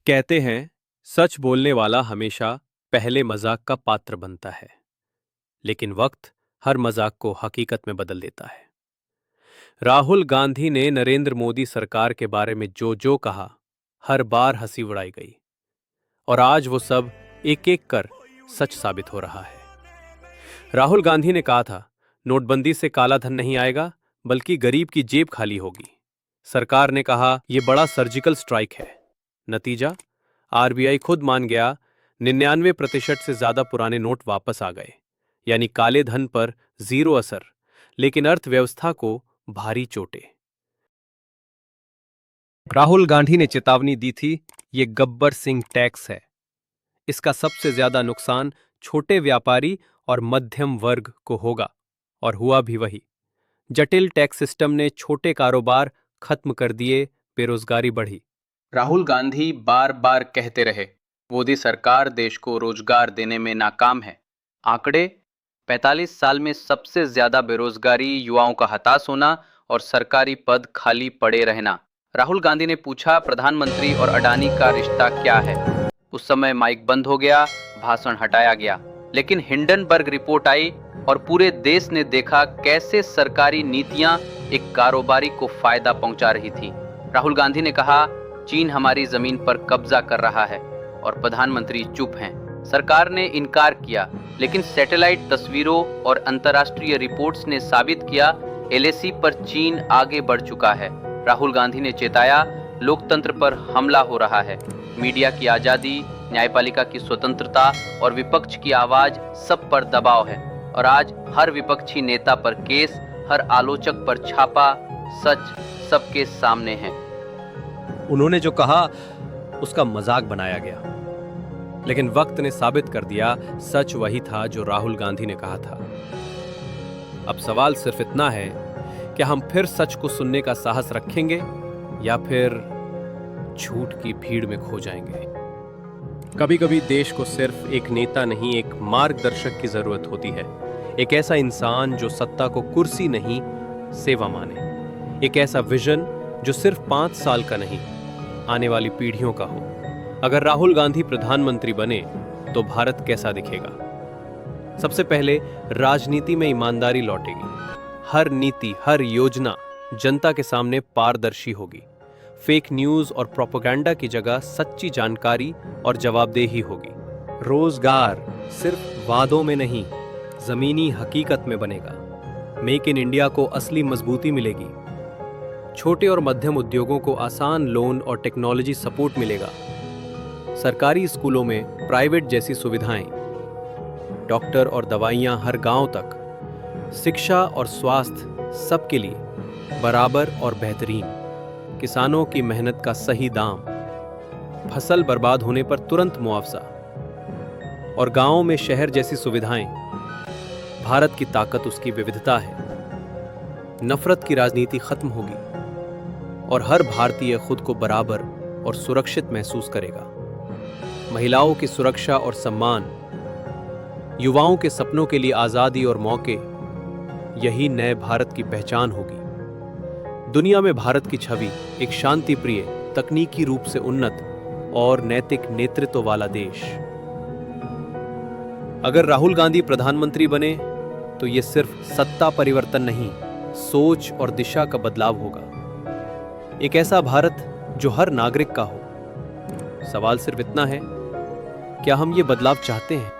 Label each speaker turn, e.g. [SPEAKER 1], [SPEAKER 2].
[SPEAKER 1] कहते हैं, सच बोलने वाला हमेशा पहले मजाक का पात्र बनता है, लेकिन वक्त हर मजाक को हकीकत में बदल देता है। राहुल गांधी ने नरेंद्र मोदी सरकार के बारे में जो जो कहा, हर बार हंसी उड़ाई गई, और आज वो सब एक एक कर सच साबित हो रहा है। राहुल गांधी ने कहा था, नोटबंदी से काला धन नहीं आएगा, बल्कि गरीब की जेब खाली होगी। सरकार ने कहा, यह बड़ा सर्जिकल स्ट्राइक है। नतीजा, आरबीआई खुद मान गया, 99% से ज्यादा पुराने नोट वापस आ गए। यानी काले धन पर जीरो असर, लेकिन अर्थव्यवस्था को भारी चोटें। राहुल गांधी ने चेतावनी दी थी, ये गब्बर सिंह टैक्स है। इसका सबसे ज्यादा नुकसान छोटे व्यापारी और मध्यम वर्ग को होगा, और हुआ भी वही। जटिल टैक्स सिस्टम ने छोटे कारोबार खत्म कर दिए, बेरोजगारी बढ़ी।
[SPEAKER 2] राहुल गांधी बार बार कहते रहे, मोदी सरकार देश को रोजगार देने में नाकाम है। आंकड़े, 45 साल में सबसे ज्यादा बेरोजगारी, युवाओं का हताश होना और सरकारी पद खाली पड़े रहना। राहुल गांधी ने पूछा, प्रधानमंत्री और अडानी का रिश्ता क्या है? उस समय माइक बंद हो गया, भाषण हटाया गया। लेकिन हिंडनबर्ग रिपोर्ट आई और पूरे देश ने देखा कैसे सरकारी नीतियां एक कारोबारी को फायदा पहुंचा रही थी। राहुल गांधी ने कहा, चीन हमारी जमीन पर कब्जा कर रहा है, और प्रधानमंत्री चुप हैं। सरकार ने इनकार किया, लेकिन सैटेलाइट तस्वीरों और अंतर्राष्ट्रीय रिपोर्ट्स ने साबित किया, एलएसी पर चीन आगे बढ़ चुका है। राहुल गांधी ने चेताया, लोकतंत्र पर हमला हो रहा है। मीडिया की आजादी, न्यायपालिका की स्वतंत्रता और विपक्ष की आवाज, सब पर दबाव है। और आज हर विपक्षी नेता पर केस, हर आलोचक पर छापा, सच सबके सामने है।
[SPEAKER 1] उन्होंने जो कहा, उसका मजाक बनाया गया, लेकिन वक्त ने साबित कर दिया, सच वही था जो राहुल गांधी ने कहा था। अब सवाल सिर्फ इतना है, क्या हम फिर सच को सुनने का साहस रखेंगे, या फिर झूठ की भीड़ में खो जाएंगे? कभी कभी देश को सिर्फ एक नेता नहीं, एक मार्गदर्शक की जरूरत होती है। एक ऐसा इंसान जो सत्ता को कुर्सी नहीं, सेवा माने। एक ऐसा विजन जो सिर्फ 5 साल का नहीं, आने वाली पीढ़ियों का हो। अगर राहुल गांधी प्रधानमंत्री बने तो भारत कैसा दिखेगा? सबसे पहले, राजनीति में ईमानदारी लौटेगी। हर नीति, हर योजना जनता के सामने पारदर्शी होगी। फेक न्यूज और प्रोपेगेंडा की जगह सच्ची जानकारी और जवाबदेही होगी। रोजगार सिर्फ वादों में नहीं, जमीनी हकीकत में बनेगा। मेक इन इंडिया को असली मजबूती मिलेगी। छोटे और मध्यम उद्योगों को आसान लोन और टेक्नोलॉजी सपोर्ट मिलेगा। सरकारी स्कूलों में प्राइवेट जैसी सुविधाएं, डॉक्टर और दवाइयां हर गांव तक, शिक्षा और स्वास्थ्य सबके लिए बराबर और बेहतरीन। किसानों की मेहनत का सही दाम, फसल बर्बाद होने पर तुरंत मुआवजा, और गांवों में शहर जैसी सुविधाएं। भारत की ताकत उसकी विविधता है। नफरत की राजनीति खत्म होगी, और हर भारतीय खुद को बराबर और सुरक्षित महसूस करेगा। महिलाओं की सुरक्षा और सम्मान, युवाओं के सपनों के लिए आजादी और मौके, यही नए भारत की पहचान होगी। दुनिया में भारत की छवि एक शांति प्रिय, तकनीकी रूप से उन्नत और नैतिक नेतृत्व वाला देश। अगर राहुल गांधी प्रधानमंत्री बने तो यह सिर्फ सत्ता परिवर्तन नहीं, सोच और दिशा का बदलाव होगा। एक ऐसा भारत जो हर नागरिक का हो। सवाल सिर्फ इतना है, क्या हम ये बदलाव चाहते हैं?